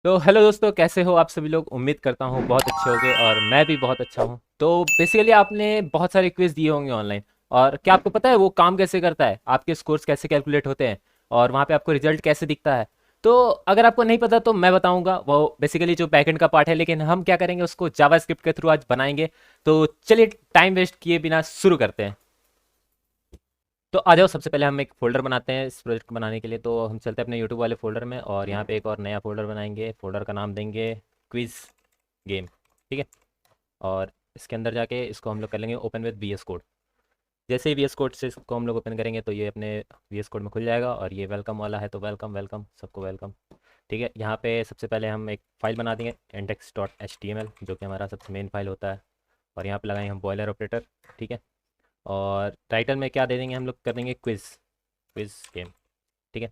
तो हेलो दोस्तों, कैसे हो आप सभी लोग। उम्मीद करता हूँ बहुत अच्छे होंगे और मैं भी बहुत अच्छा हूँ। तो बेसिकली आपने बहुत सारे क्विज दिए होंगे ऑनलाइन। और क्या आपको पता है वो काम कैसे करता है, आपके स्कोर्स कैसे कैलकुलेट होते हैं और वहाँ पे आपको रिजल्ट कैसे दिखता है। तो अगर आपको नहीं पता तो मैं बताऊंगा, वो बेसिकली जो बैकएंड का पार्ट है, लेकिन हम क्या करेंगे उसको जावास्क्रिप्ट के थ्रू आज बनाएंगे। तो चलिए टाइम वेस्ट किए बिना शुरू करते हैं। तो आ जाओ, सबसे पहले हम एक फ़ोल्डर बनाते हैं इस प्रोजेक्ट को बनाने के लिए। तो हम चलते हैं अपने यूट्यूब वाले फ़ोल्डर में और यहाँ पे एक और नया फ़ोल्डर बनाएंगे। फ़ोल्डर का नाम देंगे क्विज़ गेम। ठीक है। और इसके अंदर जाके इसको हम लोग कर लेंगे open with V S code. जैसे ही वी एस कोड से इसको हम लोग ओपन करेंगे तो ये अपने वी एस कोड में खुल जाएगा। और ये वेलकम वाला है तो वेलकम वेलकम सबको वेलकम। ठीक है। यहाँ पे सबसे पहले हम एक फ़ाइल बना देंगे index dot H T M L, जो कि हमारा सबसे मेन फाइल होता है। और यहाँ पे लगाएंगे हम बॉयलर ऑपरेटर। ठीक है। और टाइटल में क्या दे देंगे, हम लोग कर देंगे क्विज़, क्विज़ गेम। ठीक है।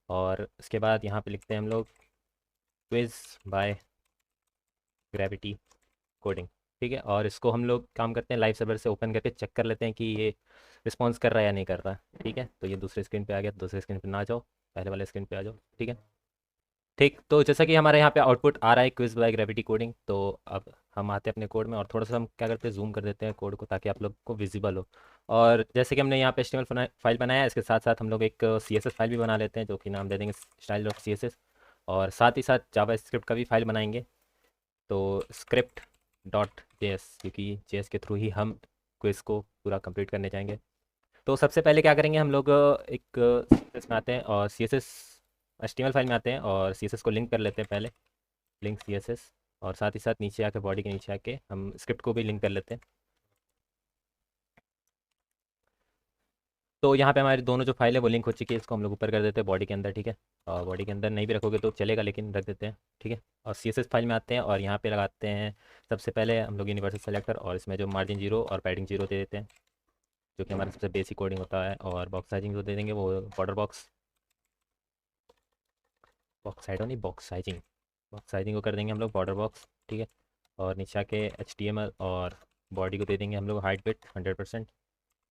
और उसके बाद यहाँ पे लिखते हैं हम लोग क्विज बाय ग्रेविटी कोडिंग। ठीक है। और इसको हम लोग काम करते हैं लाइव सर्वर से ओपन करके चेक कर लेते हैं कि ये रिस्पॉन्स कर रहा है या नहीं कर रहा है। ठीक है। तो ये दूसरे स्क्रीन पे आ गया, दूसरे स्क्रीन पे ना जाओ, पहले वाले स्क्रीन पे आ जाओ। ठीक है। ठीक, तो जैसा कि हमारे यहाँ पे आउटपुट आ रहा है क्विज बाय ग्रेविटी कोडिंग। तो अब हम आते हैं अपने कोड में और थोड़ा सा हम क्या करते हैं, जूम कर देते हैं कोड को ताकि आप लोग को विजिबल हो। और जैसे कि हमने यहाँ पे एचटीएमएल फाइल बनाया है, इसके साथ साथ हम लोग एक सीएसएस फाइल भी बना लेते हैं, जो कि नाम दे देंगे style dot C S S. और साथ ही साथ जावा स्क्रिप्ट का भी फाइल बनाएंगे। तो स्क्रिप्ट डॉट जे एस, क्योंकि जे एस के थ्रू ही हम क्विज को पूरा कंप्लीट करने जाएंगे। तो सबसे पहले क्या करेंगे, हम लोग एक सी एस एस में आते हैं और C S S H T M L file में आते हैं और सी एस एस को लिंक कर लेते हैं पहले, लिंक सी एस एस। और साथ ही साथ नीचे आके बॉडी के नीचे आके हम स्क्रिप्ट को भी लिंक कर लेते हैं। तो यहाँ पे हमारी दोनों जो फाइल है वो लिंक हो चुकी है, इसको हम लोग ऊपर कर देते हैं बॉडी के अंदर। ठीक है। और बॉडी के अंदर नहीं भी रखोगे तो चलेगा, लेकिन रख देते हैं। ठीक है। और सी एस एस फाइल में आते हैं और यहाँ पे लगाते हैं सबसे पहले हम लोग यूनिवर्सल सेलेक्टर, और इसमें जो मार्जिन जीरो और पैडिंग जीरो दे देते हैं, जो कि हमारा सबसे बेसिक कोडिंग होता है। और बॉक्स साइजिंग जो दे देंगे वो बॉर्डर बॉक्स, बॉक्स साइड नहीं, बॉक्स साइजिंग, बॉक्स साइजिंग को कर देंगे हम लोग बॉर्डर बॉक्स। ठीक है। और नीचे आके एच टी एम एल और बॉडी को दे देंगे हम लोग हाइट विड्थ 100%,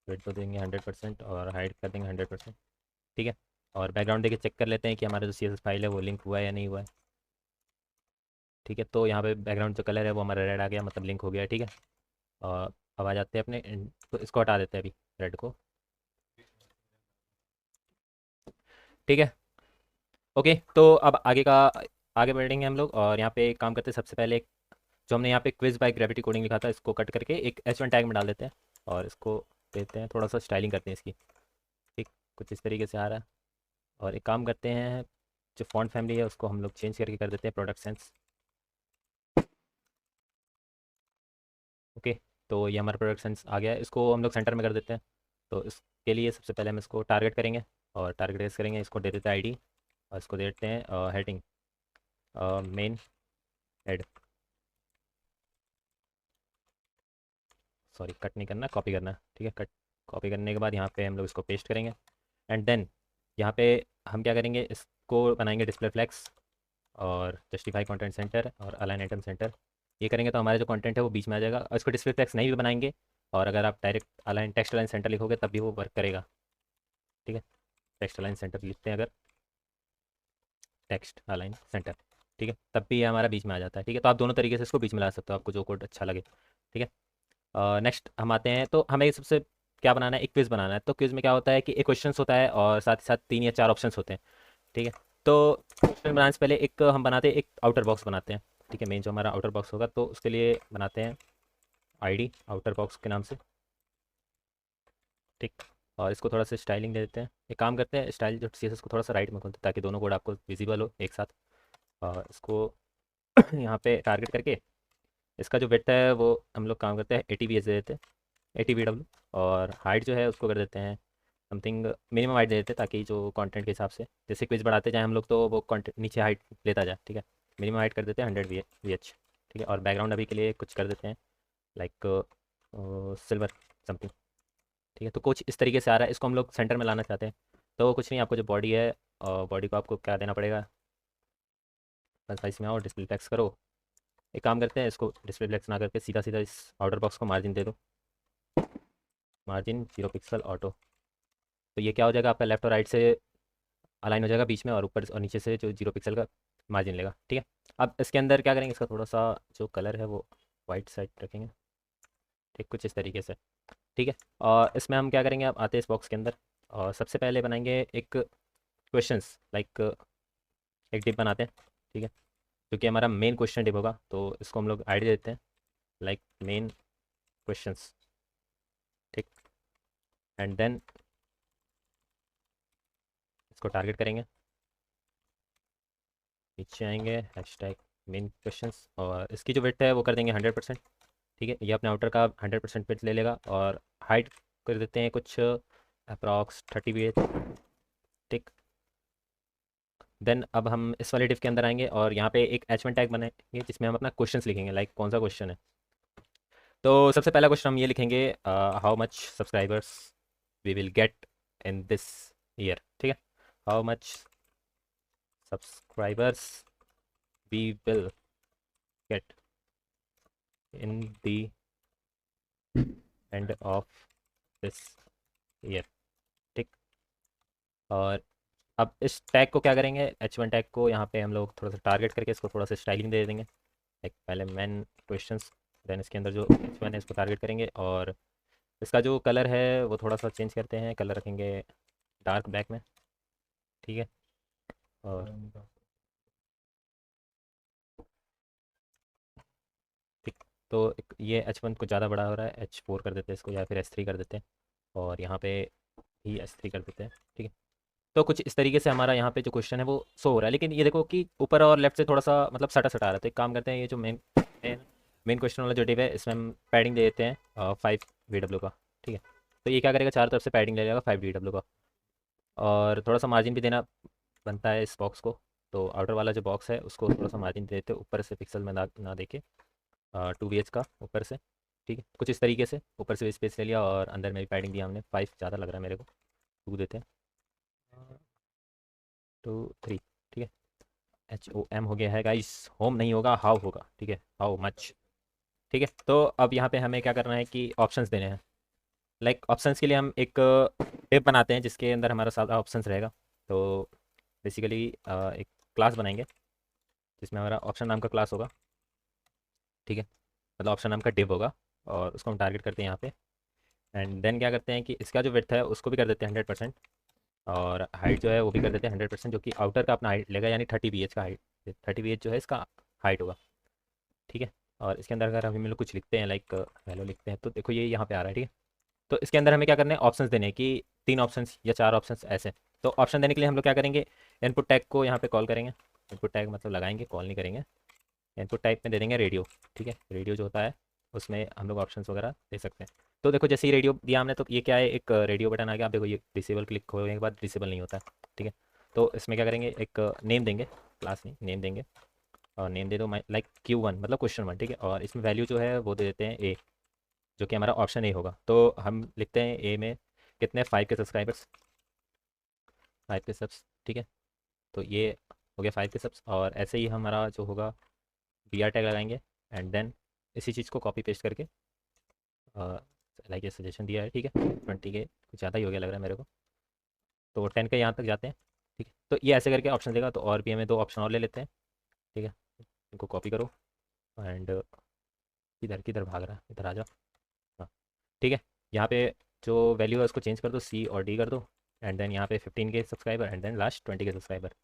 विड्थ को देंगे 100% और हाइट कर देंगे 100%। ठीक है। और बैकग्राउंड देके चेक कर लेते हैं कि हमारा जो सी एस एस फाइल है वो लिंक हुआ है या नहीं हुआ है। ठीक है। तो यहाँ पे बैकग्राउंड जो कलर है वो हमारा रेड आ गया, मतलब लिंक हो गया है। ठीक है। और अब आ जाते हैं अपने तो इसको हटा देते हैं अभी, रेड को। ठीक है। ओके, तो अब आगे बढ़ेंगे हम लोग और यहाँ पे एक काम करते हैं। सबसे पहले जो हमने यहाँ पे क्विज बाय ग्रेविटी कोडिंग लिखा था, इसको कट करके एक H1 टैग में डाल देते हैं और इसको देते हैं, थोड़ा सा स्टाइलिंग करते हैं इसकी। ठीक, कुछ इस तरीके से आ रहा है। और एक काम करते हैं, जो फॉन्ट फैमिली है उसको हम लोग चेंज करके कर देते हैं प्रोडक्ट सेंस। ओके, तो ये हमारा प्रोडक्ट सेंस आ गया है, इसको हम लोग सेंटर में कर देते हैं। तो इसके लिए सबसे पहले हम इसको टारगेट करेंगे और टारगेट रेस करेंगे, इसको दे देते हैं आईडी और इसको दे देते हैं heading main head. Sorry, cut नहीं करना, कॉपी करना है। ठीक है। कट, कॉपी करने के बाद यहाँ पे हम लोग इसको पेस्ट करेंगे। एंड देन यहाँ पे हम क्या करेंगे, इसको बनाएंगे डिस्प्ले फ्लैग्स और जस्टिफाई कंटेंट सेंटर और अलाइन आइटम सेंटर। ये करेंगे तो हमारा जो कंटेंट है वो बीच में आ जाएगा। और इसको डिस्प्ले फ्लैग्स नहीं भी बनाएंगे, और अगर आप direct align text align centre लिखोगे तब भी वो वर्क करेगा। ठीक है। टेक्स्ट अलाइन सेंटर लिखते हैं अगर, टेक्स्ट अलाइन सेंटर, ठीक है, तब भी ये हमारा बीच में आ जाता है। ठीक है। तो आप दोनों तरीके से इसको बीच में ला सकते हो, आपको जो कोड अच्छा लगे। ठीक है। नेक्स्ट हम आते हैं, तो हमें सबसे क्या बनाना है, एक क्विज़ बनाना है। तो क्विज़ में क्या होता है कि एक क्वेश्चन होता है और साथ ही साथ 3 या 4 ऑप्शन होते हैं। ठीक है। तो क्वेश्चन बनाने से पहले एक हम बनाते हैं, एक आउटर बॉक्स बनाते हैं। ठीक है। मेन जो हमारा आउटर बॉक्स होगा तो उसके लिए बनाते हैं आईडी आउटर बॉक्स के नाम से। ठीक। और इसको थोड़ा सा स्टाइलिंग दे देते हैं। एक काम करते हैं, स्टाइल जो सी एस एस को थोड़ा सा राइट में खोलते हैं ताकि दोनों कोड आपको विजिबल हो एक साथ। और इसको यहाँ पे टारगेट करके इसका जो वेट है वो हम लोग काम करते हैं 80 वी एच दे देते हैं, 80 वी डब्ल्यू। और हाइट जो है उसको कर देते हैं समथिंग मिनिमम हाइट दे देते हैं, ताकि जो कंटेंट के हिसाब से जैसे क्विज बढ़ाते जाए हम लोग तो वो कंटेंट नीचे हाइट लेता जाए। ठीक है। मिनिमम हाइट कर देते हैं 100 वी एच। ठीक है। और बैकग्राउंड अभी के लिए कुछ कर देते हैं लाइक सिल्वर समथिंग। ठीक है। तो कुछ इस तरीके से आ रहा है, इसको हम लोग सेंटर में लाना चाहते हैं। तो कुछ नहीं, आपको जो बॉडी है और बॉडी को आपको क्या देना पड़ेगा, बस साइज में आओ, डिस्प्ले फ्लेक्स करो। एक काम करते हैं, इसको डिस्प्ले फ्लेक्स ना करके सीधा सीधा इस आउटर बॉक्स को मार्जिन दे दो, मार्जिन 0 पिक्सल ऑटो। तो ये क्या हो जाएगा, आपका लेफ्ट और राइट से अलाइन हो जाएगा बीच में, और ऊपर और नीचे से जो 0 पिक्सल का मार्जिन लेगा। ठीक है। अब इसके अंदर क्या करेंगे, इसका थोड़ा सा जो कलर है वो वाइट साइड रखेंगे, ठीक कुछ इस तरीके से। ठीक है, और इसमें हम क्या करेंगे, अब आते हैं इस बॉक्स के अंदर, और सबसे पहले बनाएंगे एक क्वेश्चंस लाइक एक डिप बनाते हैं। ठीक है, जो कि हमारा मेन क्वेश्चन डिप होगा, तो इसको हम लोग आईडी देते हैं लाइक मेन क्वेश्चंस। ठीक, एंड देन इसको टारगेट करेंगे, नीचे आएंगे हैशटैग मेन क्वेश्चंस, और इसकी जो विड्थ है वो कर देंगे 100%। ठीक है, ये अपने आउटर का 100% विड्थ ले लेगा, और हाइट कर देते हैं कुछ अप्रॉक्स 30 ph। ठीक, देन अब हम इस वाले डिफ के अंदर आएंगे और यहाँ पे एक एच1 टैग बनाएंगे जिसमें हम अपना क्वेश्चंस लिखेंगे, लाइक कौन सा क्वेश्चन है। तो सबसे पहला क्वेश्चन हम ये लिखेंगे, how much subscribers we will get in this year. ठीक है, how much subscribers we will get in the end of this year. ठीक, और अब इस टैग को क्या करेंगे, H1 टैग को यहाँ पे हम लोग थोड़ा सा टारगेट करके इसको थोड़ा सा स्टाइलिंग दे देंगे, लाइक पहले मेन क्वेश्चंस, देन इसके अंदर जो H1 है इसको टारगेट करेंगे, और इसका जो कलर है वो थोड़ा सा चेंज करते हैं, कलर रखेंगे डार्क ब्लैक में। ठीक है, और ठीक, तो ये H1 को ज़्यादा बड़ा हो रहा है, H4 कर देते हैं इसको, या फिर H3 कर देते हैं, और यहाँ पे ही H3 कर देते हैं। ठीक है, तो कुछ इस तरीके से हमारा यहाँ पे जो क्वेश्चन है वो शो हो रहा है, लेकिन ये देखो कि ऊपर और लेफ्ट से थोड़ा सा मतलब सटा सटा आ रहा है, तो एक काम करते हैं, ये जो मेन क्वेश्चन वाला जो डिव है इसमें हम पैडिंग दे देते हैं 5 VW का। ठीक है, तो ये क्या करेगा, चारों तरफ से पैडिंग ले लेगा 5 VW का, और थोड़ा सा मार्जिन भी देना बनता है इस बॉक्स को, तो आउटर वाला जो बॉक्स है उसको थोड़ा सा मार्जिन दे देते हैं, ऊपर से पिक्सल में ना देके 2 VH का ऊपर से। ठीक है, कुछ इस तरीके से ऊपर से स्पेस ले लिया, और अंदर में भी पैडिंग दिया हमने, 5 ज़्यादा लग रहा है मेरे को, 2 देते हैं, 2 3। ठीक है, HOM हो गया है गाइस, होम नहीं होगा, हाउ होगा। ठीक है, हाउ मच। ठीक है, तो अब यहाँ पे हमें क्या करना है कि ऑप्शंस देने हैं, लाइक ऑप्शंस के लिए हम एक टेप बनाते हैं जिसके अंदर हमारा सारा ऑप्शंस रहेगा। तो बेसिकली एक क्लास बनाएंगे जिसमें हमारा ऑप्शन नाम का क्लास होगा। ठीक है, मतलब ऑप्शन नाम का डिव होगा, और उसको हम टारगेट करते हैं यहाँ पे, एंड देन क्या करते हैं कि इसका जो विड्थ है उसको भी कर देते हैं 100%, और हाइट जो है वो भी कर देते हैं 100%, जो कि आउटर का अपना हाइट लेगा, यानी 30 ph का हाइट, 30 ph जो है इसका हाइट होगा। ठीक है, और इसके अंदर अगर हम लोग कुछ लिखते हैं लाइक वैल्यू लिखते हैं, तो देखो ये यहाँ पे आ रहा है। ठीक है, तो इसके अंदर हमें क्या करना है, ऑप्शंस देने हैं कि 3 ऑप्शंस या 4 ऑप्शंस ऐसे। तो ऑप्शन देने के लिए हम लोग क्या करेंगे, इनपुट टैग को यहाँ पे कॉल करेंगे, इनपुट टैग मतलब लगाएंगे, कॉल नहीं करेंगे। इनपुट टाइप में दे देंगे रेडियो। ठीक है, रेडियो जो होता है उसमें हम लोग ऑप्शंस वगैरह दे सकते हैं। तो देखो जैसे ही रेडियो दिया हमने, तो ये क्या है, एक रेडियो बटन आ गया, आप देखो ये डिसेबल क्लिक होने के बाद डिसेबल नहीं होता है। ठीक है, तो इसमें क्या करेंगे, एक नेम देंगे, क्लास नहीं नेम देंगे, और नेम दे दो लाइक Q1 मतलब क्वेश्चन 1। ठीक है, और इसमें वैल्यू जो है वो दे देते हैं A, जो कि हमारा ऑप्शन A होगा। तो हम लिखते हैं A में कितने 5 के सब्सक्राइबर्स, 5 के सब्स। ठीक है, तो ये हो गया 5 के सब्स, और ऐसे ही हमारा जो होगा BR टैग लगाएंगे, एंड देन इसी चीज़ को कॉपी पेस्ट करके लाइक ये सजेशन दिया है। ठीक है, 20 के कुछ ज़्यादा ही हो गया लग रहा है मेरे को, तो 10 के यहाँ तक जाते हैं। ठीक है, तो ये ऐसे करके ऑप्शन देगा, तो और भी हमें 2 ऑप्शन और ले लेते हैं। ठीक है, इनको कॉपी करो, एंड किधर किधर भाग रहा है, इधर आ जाओ। हाँ, ठीक है, यहाँ पे जो वैल्यू है उसको चेंज कर दो, C और D कर दो, एंड देन यहाँ पे 15 के सब्सक्राइबर, एंड देन लास्ट 20 के सब्सक्राइबर।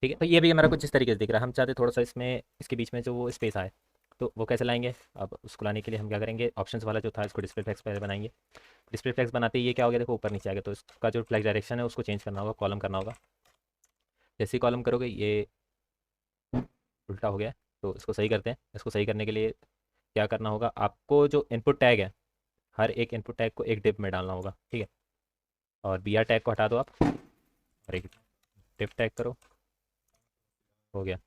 ठीक है, तो ये भी हमारा कुछ इस तरीके से दिख रहा है। हम चाहते थोड़ा सा इसमें इसके बीच में जो वो स्पेस आए, तो वो कैसे लाएंगे, अब उसको लाने के लिए हम क्या करेंगे, ऑप्शंस वाला जो था इसको डिस्प्ले फ्लेक्स पहले बनाएंगे। डिस्प्ले फ्लेक्स बनाते ही ये क्या हो गया, देखो ऊपर नीचे आ गया, तो इसका जो फ्लैग डायरेक्शन है उसको चेंज करना होगा, कॉलम करना होगा। जैसे ही कॉलम करोगे ये उल्टा हो गया है, तो इसको सही करते हैं। इसको सही करने के लिए क्या करना होगा, आपको जो इनपुट टैग है, हर एक इनपुट टैग को एक डिप में डालना होगा। ठीक है, और BR टैग को हटा दो आप, और एक डिप टैग करो, हो गया।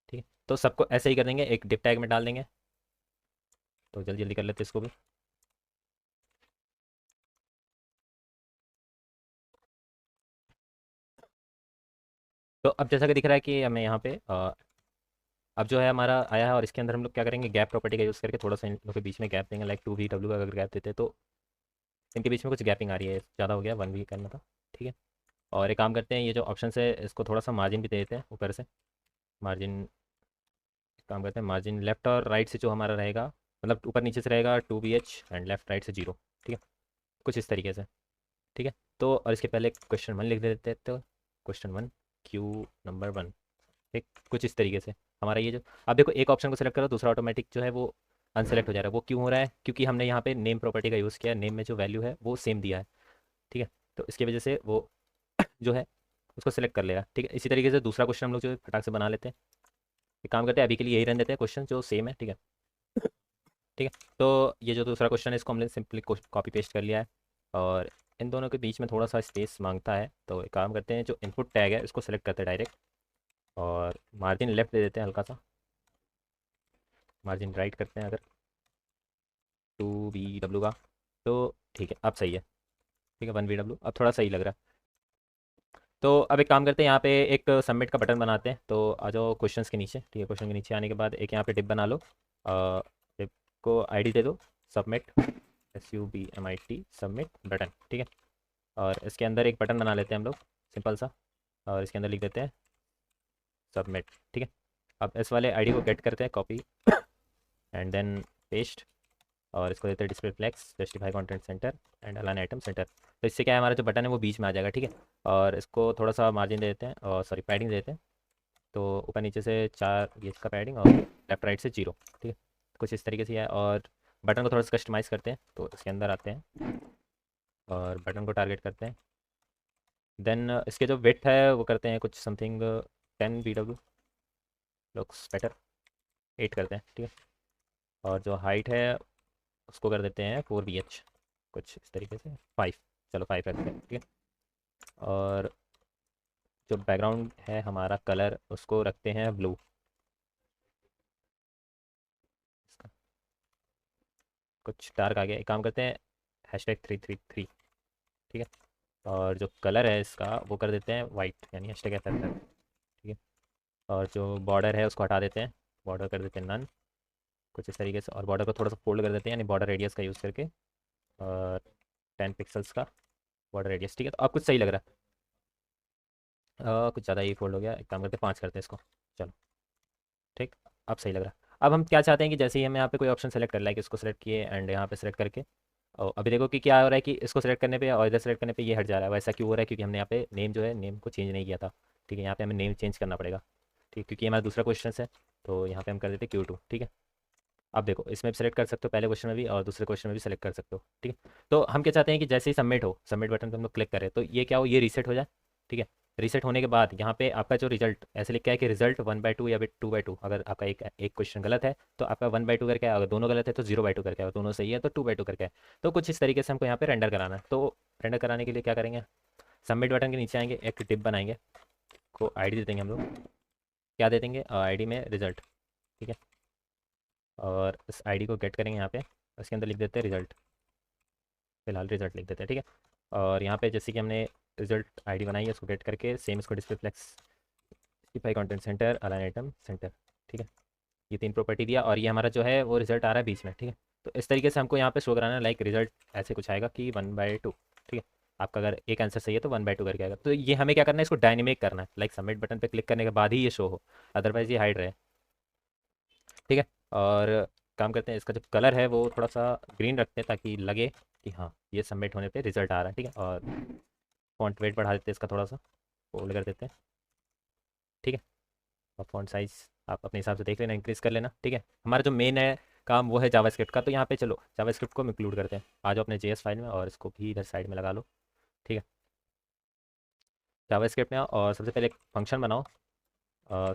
ठीक है, तो सबको ऐसे ही कर देंगे, एक डिप टैग में डाल देंगे। तो जल्दी जल्दी कर लेते हैं इसको भी। तो अब जैसा कि दिख रहा है कि हमें यहाँ पे अब जो है हमारा आया है, और इसके अंदर हम लोग क्या करेंगे, गैप प्रॉपर्टी का यूज़ करके थोड़ा सा इन लोग के बीच में गैप देंगे, लाइक 2 VW का अगर गैप देते हैं, तो इनके बीच में कुछ गैपिंग आ रही है, ज़्यादा हो गया, 1 V करना था। ठीक है, और एक काम करते हैं, ये जो ऑप्शन है इसको थोड़ा सा मार्जिन भी दे देते हैं ऊपर से, मार्जिन, काम करते हैं मार्जिन लेफ्ट और राइट से जो हमारा रहेगा, मतलब ऊपर नीचे से रहेगा 2BH एंड लेफ्ट राइट से 0। ठीक है, कुछ इस तरीके से। ठीक है, तो और इसके पहले क्वेश्चन 1 लिख देते हैं, तो क्वेश्चन 1 क्यू नंबर 1। ठीक, कुछ इस तरीके से हमारा ये जो, अब देखो एक ऑप्शन को सिलेक्ट करो, दूसरा ऑटोमेटिक जो है वो अनसेलेक्ट हो जा रहा है। वो क्यों हो रहा है? क्योंकि हमने यहाँ पे नेम प्रॉपर्टी का यूज़ किया, नेम में जो वैल्यू है वो सेम दिया है। ठीक है, तो इसकी वजह से वो जो है उसको सिलेक्ट कर लेगा। ठीक है, इसी तरीके से दूसरा क्वेश्चन हम लोग जो है फटाक से बना लेते हैं। एक काम करते हैं, अभी के लिए यही रहने देते हैं क्वेश्चन जो सेम है। ठीक है, ठीक है, तो ये जो दूसरा क्वेश्चन है इसको हमने सिंपली कॉपी पेस्ट कर लिया है, और इन दोनों के बीच में थोड़ा सा स्पेस मांगता है, तो एक काम करते हैं, जो इनपुट टैग है इसको सेलेक्ट करते हैं डायरेक्ट, और मार्जिन लेफ्ट दे देते हैं हल्का सा, मार्जिन राइट करते हैं अगर 2BW का, तो ठीक है अब सही है। ठीक है, 1BW अब थोड़ा सही लग रहा है। तो अब एक काम करते हैं, यहाँ पे एक सबमिट का बटन बनाते हैं, तो आ जाओ क्वेश्चंस के नीचे। ठीक है, क्वेश्चन के नीचे आने के बाद एक यहाँ पे डिप बना लो, डिप को आईडी दे दो, सबमिट, SUBMIT सबमिट बटन। ठीक है, और इसके अंदर एक बटन बना लेते हैं हम लोग सिंपल सा, और इसके अंदर लिख देते हैं सबमिट। ठीक है, अब इस वाले आईडी को गेट करते हैं, कॉपी एंड देन पेस्ट, और इसको देते हैं display flex, justify content center and align item center. तो इससे क्या है, हमारा जो बटन है वो बीच में आ जाएगा। ठीक है, और इसको थोड़ा सा मार्जिन दे देते हैं, और सॉरी पैडिंग दे देते हैं, तो ऊपर नीचे से 4 ये इसका पैडिंग, और लेफ्ट राइट से 0। ठीक है, कुछ इस तरीके से है, और बटन को थोड़ा सा कस्टमाइज़ करते हैं, तो इसके अंदर आते हैं और बटन को टारगेट करते हैं। देन इसके जो विड्थ है वो करते हैं कुछ समथिंग 10BW, लुक्स बेटर, 8 करते हैं। ठीक है, और जो हाइट है उसको कर देते हैं 4BH, कुछ इस तरीके से 5, चलो 5 रखते हैं। ठीक है, और जो बैकग्राउंड है हमारा कलर उसको रखते हैं ब्लू, इसका कुछ डार्क आ गया, एक काम करते हैं #333। ठीक है, और जो कलर है इसका वो कर देते हैं वाइट, यानी #FFF। ठीक है, और जो बॉर्डर है उसको हटा देते हैं, बॉर्डर कर देते हैं नन, कुछ इस तरीके से, और बॉर्डर को थोड़ा सा फोल्ड कर देते हैं, यानी बॉर्डर रेडियस का यूज़ करके, और 10 पिक्सल्स का बॉर्डर रेडियस। ठीक है, तो अब कुछ सही लग रहा है, कुछ ज़्यादा ही फोल्ड हो गया, एक काम करते हैं 5 करते हैं इसको। चलो ठीक, अब सही लग रहा है। अब हम क्या चाहते हैं कि जैसे ही हम यहाँ पे कोई ऑप्शन सेलेक्ट कर, लाइक इसको सेलेक्ट किए एंड यहाँ पे सेलेक्ट करके, और अभी देखो कि क्या हो रहा है कि इसको सेलेक्ट करने पे और इधर सेलेक्ट करने पे ये हट जा रहा है। वैसा क्यों हो रहा है? क्योंकि हमने यहाँ पे नेम जो है, नेम को चेंज नहीं किया था। ठीक है, यहाँ पे हमें नेम चेंज करना पड़ेगा। ठीक, क्योंकि ये हमारा दूसरा क्वेश्चन है, तो यहाँ पे हम कर देते हैं Q2। ठीक है, अब देखो इसमें भी सेलेक्ट कर सकते हो, पहले क्वेश्चन में भी और दूसरे क्वेश्चन में भी सेलेक्ट कर सकते हो। ठीक है, तो हम क्या चाहते हैं कि जैसे ही सबमिट हो, सबमिट बटन पर हम लोग क्लिक करें, तो ये क्या हो, ये रीसेट हो जाए। ठीक है, रीसेट होने के बाद यहाँ पे आपका जो रिजल्ट ऐसे लिखा है कि रिजल्ट 1/2 या फिर 2/2, अगर आपका एक एक क्वेश्चन गलत है तो आपका 1/2 करके आएगा, अगर दोनों गलत है तो 0/2 करके आएगा, दोनों सही है तो 2/2 करके आए। तो कुछ इस तरीके से हमको यहाँ पे रेंडर कराना है। तो रेंडर कराने के लिए क्या करेंगे, सबमिट बटन के नीचे आएंगे, एक टिप बनाएंगे, को आईडी दे देंगे हम लोग, क्या दे देंगे आईडी में रिजल्ट। ठीक है, और इस आईडी को गेट करेंगे यहाँ पे, उसके अंदर लिख देते हैं रिजल्ट, फिलहाल रिजल्ट लिख देते हैं। ठीक है, और यहाँ पे जैसे कि हमने रिजल्ट आईडी बनाई है उसको गेट करके सेम इसको display flex, justify content center, align item center. ठीक है, ये 3 प्रॉपर्टी दिया, और ये हमारा जो है वो रिजल्ट आ रहा है बीच में। ठीक है, तो इस तरीके से हमको यहाँ पे शो कराना है, लाइक रिजल्ट ऐसे कुछ आएगा कि 1/2। ठीक है, आपका अगर एक आंसर सही है तो 1/2 करके आएगा। तो ये हमें क्या करना है, इसको डायनेमिक करना है, लाइक सबमिट बटन पे क्लिक करने के बाद ही ये शो हो, अदरवाइज ये हाइड रहे। ठीक है, और काम करते हैं, इसका जो कलर है वो थोड़ा सा ग्रीन रखते हैं ताकि लगे कि हाँ ये सबमिट होने पे रिजल्ट आ रहा है। ठीक है, और फॉन्ट वेट बढ़ा देते हैं इसका, थोड़ा सा फोल्ड कर देते हैं। ठीक है, और फॉन्ट साइज़ आप अपने हिसाब से देख लेना, इंक्रीज़ कर लेना। ठीक है, हमारा जो मेन है काम वो है जावास्क्रिप्ट का, तो यहाँ पे चलो जावास्क्रिप्ट को इंक्लूड करते हैं। आ जाओ अपने JS फाइल में और इसको भी इधर साइड में लगा लो। ठीक है, जावास्क्रिप्ट में आओ और सबसे पहले एक फंक्शन बनाओ,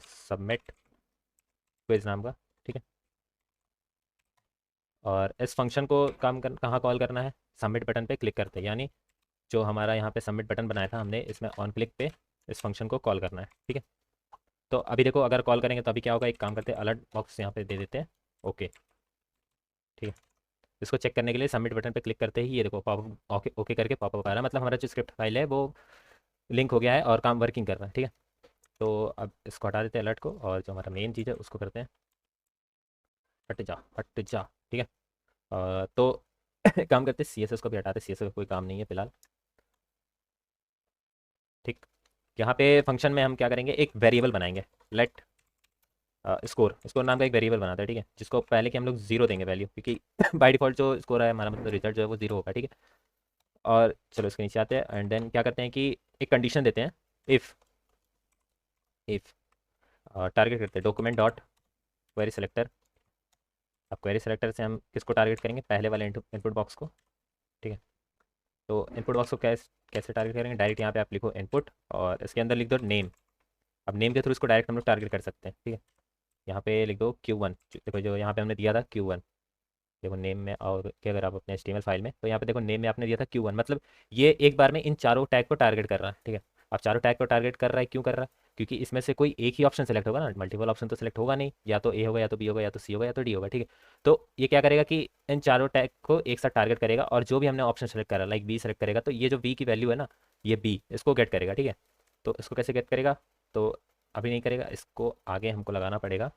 सबमिट क्विज नाम का। ठीक है, और इस फंक्शन को कहाँ कॉल करना है, सबमिट बटन पे क्लिक करते हैं, यानी जो हमारा यहाँ पे सबमिट बटन बनाया था हमने, इसमें ऑन क्लिक पे इस फंक्शन को कॉल करना है। ठीक है, तो अभी देखो अगर कॉल करेंगे तो अभी क्या होगा, एक काम करते हैं, अलर्ट बॉक्स यहाँ पे दे देते हैं। ओके, ठीक है, इसको चेक करने के लिए सबमिट बटन पे क्लिक करते ही ये देखो पॉपअप ओके ओके करके पॉपअप आ रहा है, मतलब हमारा जो स्क्रिप्ट फाइल है वो लिंक हो गया है और काम वर्किंग कर रहा है। ठीक है, तो अब इसको हटा देते हैं अलर्ट को, और जो हमारा मेन चीज़ है उसको करते हैं हट जा हट जा। ठीक है, तो एक काम करते हैं, CSS को भी हटाते हैं, CSS का कोई काम नहीं है फिलहाल। ठीक, यहाँ पे फंक्शन में हम क्या करेंगे, एक वेरिएबल बनाएंगे, लेट स्कोर स्कोर नाम का एक वेरिएबल बनाता है, ठीक है, जिसको पहले कि हम लोग जीरो देंगे वैल्यू, क्योंकि बाय डिफॉल्ट जो स्कोर है हमारा मतलब रिजल्ट जो है वो जीरो होगा, ठीक है। और चलो इसके नीचे आते हैं एंड देन क्या करते हैं कि एक कंडीशन देते हैं, इफ़ इफ़ टारगेट करते हैं डॉक्यूमेंट डॉट क्वेरी सेलेक्टर। अब क्वेरी सेलेक्टर से हम किसको टारगेट करेंगे, पहले वाले इनपुट बॉक्स को, ठीक है। तो इनपुट बॉक्स को कैसे कैसे टारगेट करेंगे, डायरेक्ट यहाँ पे आप लिखो इनपुट और इसके अंदर लिख दो नेम। अब नेम के थ्रू इसको डायरेक्ट हम लोग टारगेट कर सकते हैं, ठीक है। यहाँ पे लिख दो Q1, देखो जो यहाँ पे हमने दिया था Q1, देखो नेम में, और कि अगर आप अपने HTML फाइल में, तो यहाँ पे देखो नेम में आपने दिया था Q1, मतलब ये एक बार में इन चारों टैग को टारगेट कर रहा है, ठीक है। अब चारों टैग को टारगेट कर रहा है, क्यों कर रहा है, क्योंकि इसमें से कोई एक ही ऑप्शन सेलेक्ट होगा ना, मल्टीपल ऑप्शन तो सेलेक्ट होगा नहीं, या तो ए होगा या तो बी होगा या तो सी होगा या तो डी होगा, ठीक है। तो ये क्या करेगा कि इन चारों टैग को एक साथ टारगेट करेगा, और जो भी हमने ऑप्शन सेलेक्ट करा लाइक बी सेलेक्ट करेगा, तो ये जो बी की वैल्यू है ना, ये बी इसको गेट करेगा, ठीक है। तो इसको कैसे गेट करेगा, तो अभी नहीं करेगा, इसको आगे हमको लगाना पड़ेगा।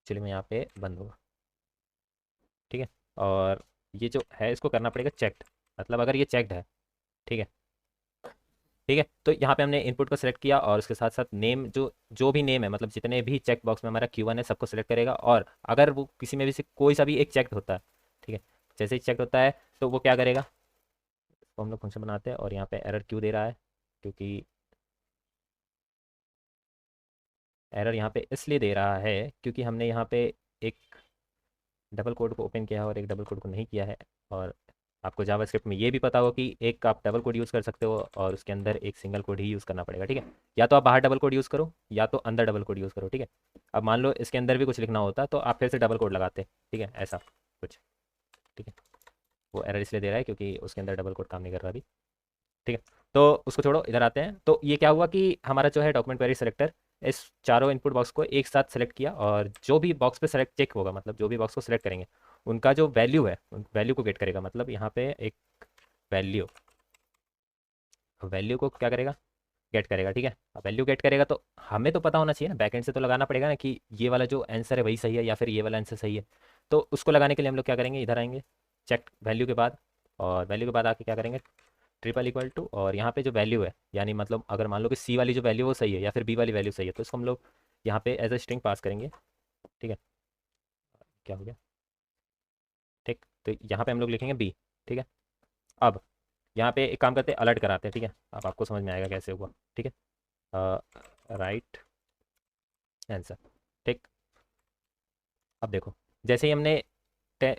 चलिए मैं यहाँ पे बंद होगा, ठीक है। और ये जो है इसको करना पड़ेगा चेक्ड, मतलब अगर ये चेक्ड है, ठीक है, ठीक है। तो यहाँ पे हमने इनपुट को सिलेक्ट किया और उसके साथ साथ नेम, जो जो भी नेम है, मतलब जितने भी चेक बॉक्स में हमारा Q1 है सबको सिलेक्ट करेगा, और अगर वो किसी में भी से कोई सा भी एक चेक होता है, ठीक है, जैसे ही चेक होता है तो वो क्या करेगा, तो हम लोग फंक्शन बनाते हैं, और यहाँ पे एरर क्यों दे रहा है, क्योंकि एरर यहाँ पे इसलिए दे रहा है क्योंकि हमने यहाँ पे एक डबल कोड को ओपन किया है और एक डबल कोड को नहीं किया है। और आपको जावास्क्रिप्ट में ये भी पता होगा कि एक आप डबल कोड यूज़ कर सकते हो और उसके अंदर एक सिंगल कोड ही यूज़ करना पड़ेगा, ठीक है। या तो आप बाहर डबल कोड यूज़ करो या तो अंदर डबल कोड यूज़ करो, ठीक है। अब मान लो इसके अंदर भी कुछ लिखना होता तो आप फिर से डबल कोड लगाते, ठीक है, ऐसा कुछ, ठीक है। वो एरर इसलिए दे रहा है क्योंकि उसके अंदर डबल कोड काम नहीं कर रहा अभी, ठीक है। तो उसको छोड़ो, इधर आते हैं। तो ये क्या हुआ कि हमारा जो है डॉक्यूमेंट क्वेरी सेलेक्टर इस चारों इनपुट बॉक्स को एक साथ सेलेक्ट किया, और जो भी बॉक्स पे सेलेक्ट चेक होगा, मतलब जो भी बॉक्स को सेलेक्ट करेंगे उनका जो वैल्यू है उन वैल्यू को गेट करेगा, मतलब यहाँ पे एक वैल्यू, वैल्यू को क्या करेगा, गेट करेगा, ठीक है। अब वैल्यू गेट करेगा तो हमें तो पता होना चाहिए ना, बैकएंड से तो लगाना पड़ेगा ना कि ये वाला जो आंसर है वही सही है या फिर ये वाला आंसर सही है। तो उसको लगाने के लिए हम लोग क्या करेंगे, इधर आएंगे चेक वैल्यू के बाद, और वैल्यू के बाद आके क्या करेंगे, ट्रिपल इक्वल टू, और यहाँ पे जो वैल्यू है, यानी मतलब अगर मान लो कि सी वाली जो वैल्यू वो सही है या फिर बी वाली वैल्यू सही है, तो इसको हम लोग यहाँ पे एज अ स्ट्रिंग पास करेंगे, ठीक है। क्या हो गया, ठीक, तो यहाँ पे हम लोग लिखेंगे बी, ठीक है। अब यहाँ पे एक काम करते हैं, अलर्ट कराते हैं, ठीक है। अब आपको समझ में आएगा कैसे हुआ, ठीक है। राइट आंसर, ठीक। अब देखो, जैसे ही हमने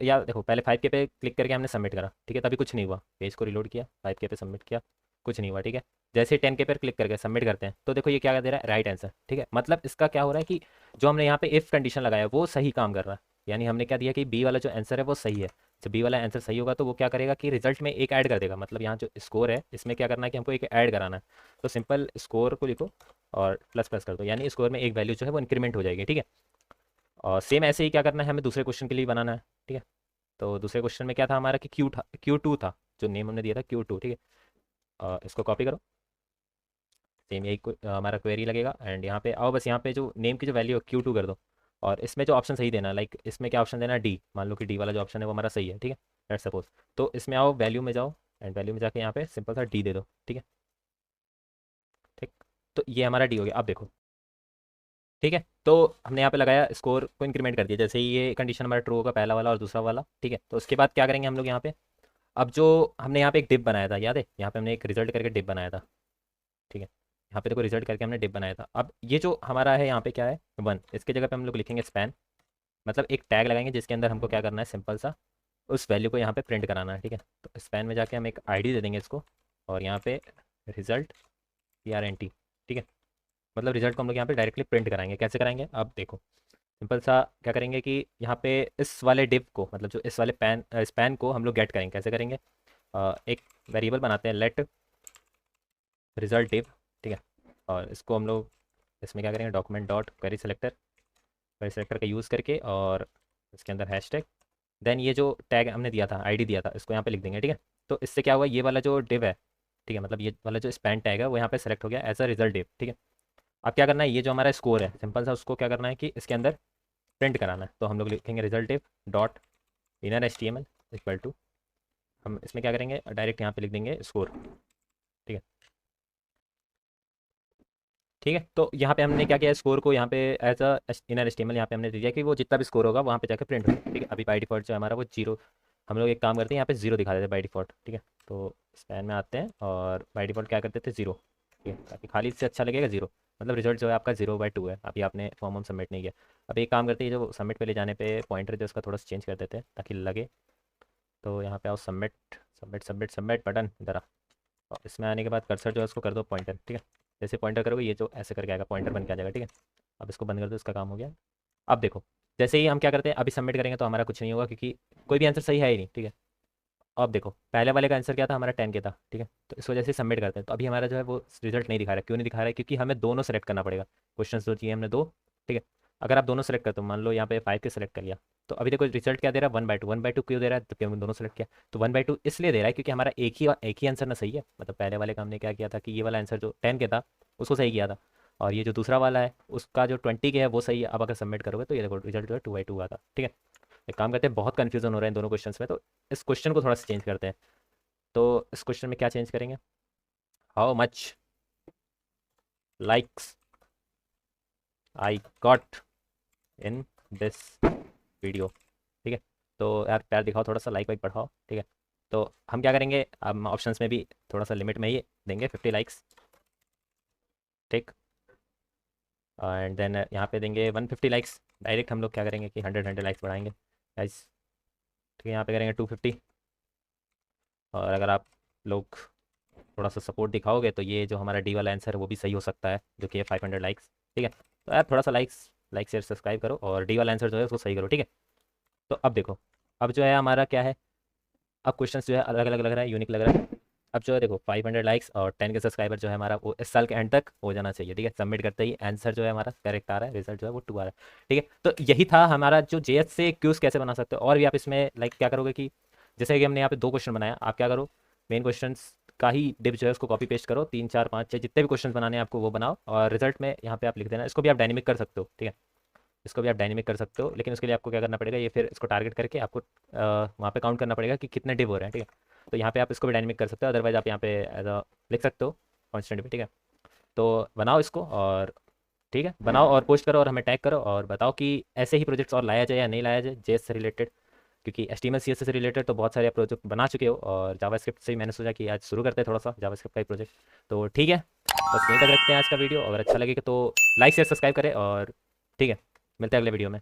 या देखो पहले 5K पे क्लिक करके हमने सबमिट करा, ठीक है, तभी कुछ नहीं हुआ, पेज को रिलोड किया, 5K पे सबमिट किया, कुछ नहीं हुआ, ठीक है। जैसे ही 10K पर क्लिक करके सबमिट करते हैं तो देखो ये क्या दे रहा है, राइट आंसर, ठीक है। मतलब इसका क्या हो रहा है कि जो हमने यहाँ पे इफ़ कंडीशन लगाया वो सही काम कर रहा है, यानी हमने क्या दिया कि बी वाला जो आंसर है वो सही है। जब बी वाला आंसर सही होगा तो वो क्या करेगा कि रिजल्ट में एक ऐड कर देगा, मतलब यहाँ जो स्कोर है इसमें क्या करना है कि हमको एक ऐड कराना है। तो सिंपल स्कोर को लिखो और प्लस प्लस कर दो, यानी स्कोर में एक वैल्यू जो है वो इंक्रीमेंट हो जाएगी, ठीक है। और सेम ऐसे ही क्या करना है, हमें दूसरे क्वेश्चन के लिए बनाना है, ठीक है। तो दूसरे क्वेश्चन में क्या था हमारा कि Q2 था, जो नेम हमने दिया था Q2, ठीक है। इसको कॉपी करो, सेम यही हमारा क्वेरी लगेगा, एंड यहाँ पे आओ, बस यहाँ पे जो नेम की जो वैल्यू है Q2 कर दो, और इसमें जो ऑप्शन सही देना, लाइक इसमें क्या ऑप्शन देना है, डी, मान लो कि डी वाला जो ऑप्शन है वो हमारा सही है, ठीक है, लेट्स सपोज। तो इसमें आओ, वैल्यू में जाओ, एंड वैल्यू में जाके यहाँ पे सिंपल सा डी दे दो, ठीक है, ठीक। तो ये हमारा डी हो गया, अब देखो, ठीक है। तो हमने यहाँ पे लगाया, स्कोर को इंक्रीमेंट कर दिया, जैसे ही ये कंडीशन हमारा ट्रू होगा, पहला वाला और दूसरा वाला, ठीक है। तो उसके बाद क्या करेंगे हम लोग यहाँ पे, अब जो हमने यहाँ पे एक डिप बनाया था, याद है, यहाँ पे हमने एक रिजल्ट करके डिप बनाया था, ठीक है। यहाँ पे देखो रिजल्ट करके हमने डिप बनाया था। अब ये जो हमारा है यहाँ पे क्या है, 1, इसके जगह पे हम लोग लिखेंगे स्पैन, मतलब एक टैग लगाएंगे जिसके अंदर हमको क्या करना है, सिंपल सा उस वैल्यू को यहाँ पे प्रिंट कराना है, ठीक है। तो स्पैन में जाके हम एक आईडी दे देंगे इसको, और यहाँ पे रिजल्ट PRNT, ठीक है। मतलब रिजल्ट को हम लोग यहाँ पे डायरेक्टली प्रिंट कराएंगे, कैसे कराएंगे, अब देखो सिंपल सा क्या करेंगे कि यहाँ पे इस वाले डिव को, मतलब जो इस वाले स्पैन को हम लोग गेट करेंगे, कैसे करेंगे, एक वेरिएबल बनाते हैं लेट रिजल्ट डिव, ठीक है। और इसको हम लोग इसमें क्या करेंगे, डॉक्यूमेंट डॉट क्वेरी सेलेक्टर का यूज़ करके, और इसके अंदर हैश टैग, देन ये जो टैग हमने दिया था, आईडी दिया था, इसको यहाँ पे लिख देंगे, ठीक है। तो इससे क्या हुआ, ये वाला जो डिव है, ठीक है, मतलब ये वाला जो स्पैन टैग है वो यहाँ पे सेलेक्ट हो गया एज अ रिजल्ट डिव, ठीक है। अब क्या करना है, ये जो हमारा स्कोर है सिंपल सा उसको क्या करना है कि इसके अंदर प्रिंट कराना है। तो हम लोग लिखेंगे result div dot inner HTML equal to, हम इसमें क्या करेंगे, डायरेक्ट यहाँ पे लिख देंगे स्कोर, ठीक है। ठीक है, तो यहाँ पे हमने क्या किया, स्कोर को यहाँ पे एज अ इनर एस्टिमल यहाँ पे हमने दे दिया कि वो जितना भी स्कोर होगा वहाँ पे जाकर प्रिंट होगा। ठीक है, अभी बाई डिफॉल्ट जो है हमारा वो जीरो, हम लोग एक काम करते हैं यहाँ पे जीरो दिखा देते हैं बाई डिफॉल्ट। ठीक है, तो स्पैन में आते हैं और बाई डिफॉल्ट क्या करते थे, जीरो। ठीक है, ताकि खाली से अच्छा लगेगा जीरो, मतलब रिजल्ट जो है आपका 0/2 है। अभी आपने फॉर्म हम सबमिट नहीं किया। अब एक काम करते हैं, जो सबमिट पे ले जाने पे पॉइंटर जो उसका थोड़ा सा चेंज कर देते हैं ताकि लगे। तो यहाँ पे आओ, submit submit submit submit button इधर आ। और इसमें आने के बाद कर्सर जो है उसको कर दो पॉइंटर। ठीक है, जैसे पॉइंटर करोगे ये जो ऐसे करके आएगा, पॉइंटर बन के आ जाएगा। ठीक है, अब इसको बंद कर दो, इसका काम हो गया। अब देखो, जैसे ही हम क्या करते हैं, अभी सबमिट करेंगे तो हमारा कुछ नहीं होगा क्योंकि कोई भी आंसर सही है ही नहीं। ठीक है, अब देखो पहले वाले का आंसर क्या था, हमारा 10 के था। ठीक है, तो इस वजह से सबमिट करते हैं तो अभी हमारा जो है वो रिजल्ट नहीं दिखा रहा है। क्यों नहीं दिखा रहा है, क्योंकि हमें दोनों सेलेक्ट करना पड़ेगा। क्वेश्चन जो चाहिए हमने दो। ठीक है, अगर आप दोनों सेलेक्ट करते हो, मान लो यहाँ पे 5 के सेलेक्ट कर लिया, तो अभी देखो रिजल्ट क्या दे रहा है, 1/2। 1/2 क्यों दे रहा है, तो क्योंकि दोनों सेलेक्ट किया। तो 1/2 इसलिए दे रहा है क्योंकि हमारा एक ही आंसर ना सही है। मतलब पहले वाले का हमने क्या किया था कि ये वाला आंसर जो 10 के था उसको सही किया था, और ये जो दूसरा वाला है उसका जो 20 के है वो सही है। अब अगर सबमिट करोगे तो ये देखो रिजल्ट जो है 2/2 आता। ठीक है, एक काम करते हैं, बहुत कन्फ्यूजन हो रहा है इन दोनों क्वेश्चन में, तो इस क्वेश्चन को थोड़ा सा चेंज करते हैं। तो इस क्वेश्चन में क्या चेंज करेंगे, how much likes I got in this video. ठीक है, तो यार प्यार दिखाओ, थोड़ा सा लाइक वाइक बढ़ाओ। ठीक है, तो हम क्या करेंगे, हम ऑप्शंस में भी थोड़ा सा लिमिट में ही देंगे, 50 लाइक्स। ठीक, एंड देन यहाँ पे देंगे 150 लाइक्स। डायरेक्ट हम लोग क्या करेंगे कि 100 लाइक्स बढ़ाएंगे गाइस। ठीक है, यहाँ पे करेंगे 250। और अगर आप लोग थोड़ा सा सपोर्ट दिखाओगे तो ये जो हमारा डी वाला आंसर है वो भी सही हो सकता है, जो कि है 500 लाइक्स। ठीक है, तो यार थोड़ा सा लाइक शेयर सब्सक्राइब करो और डी वाला आंसर जो है उसको सही करो। ठीक है, तो अब देखो, अब जो है हमारा क्या है, अब क्वेश्चन जो है अलग अलग लग रहा है, यूनिक लग रहा है। अब जो है देखो 500 लाइक्स और 10 के सब्सक्राइबर जो है हमारा वो इस साल के एंड तक हो जाना चाहिए। ठीक है, सबमिट करते ही आंसर जो है हमारा करेक्ट आ रहा है, रिजल्ट जो है वो 2 आ रहा है। ठीक है, तो यही था हमारा जो जेएस से क्यूज कैसे बना सकते हो। और भी आप इसमें लाइक क्या करोगे कि जैसे कि हमने यहाँ पे दो क्वेश्चन बनाया, आप क्या करो, मेन क्वेश्चन का ही डिप जो है उसको कॉपी पेस्ट करो, 3 4 5 6 जितने भी क्वेश्चन बनाने हैं आपको वो बनाओ, और रिजल्ट में यहाँ पे आप लिख देना। इसको भी आप डायनेमिक कर सकते हो। ठीक है, इसको भी आप डायनेमिक कर सकते हो, लेकिन उसके लिए आपको क्या करना पड़ेगा, ये फिर इसको टारगेट करके आपको वहाँ पे काउंट करना पड़ेगा कि कितने डिप हो रहे हैं। ठीक है, तो यहाँ पे आप इसको भी डायनेमिक कर सकते हो, अदरवाइज आप यहाँ पे एज अ लिख सकते हो कॉन्स्टेंट भी। ठीक है, तो बनाओ इसको, और ठीक है बनाओ और पोस्ट करो और हमें टैग करो और बताओ कि ऐसे ही प्रोजेक्ट्स और लाया जाए या नहीं लाया जाए जेएस से रिलेटेड। क्योंकि HTML CSS से रिलेटेड तो बहुत सारे प्रोजेक्ट बना चुके हो, और जावास्क्रिप्ट से ही मैंने सोचा कि आज शुरू करते हैं थोड़ा सा जावास्क्रिप्ट का ही प्रोजेक्ट। तो ठीक है, बस यहीं तक रखते हैं आज का वीडियो। अगर अच्छा लगे तो लाइक शेयर सब्सक्राइब करें, और ठीक है, मिलते हैं अगले वीडियो में।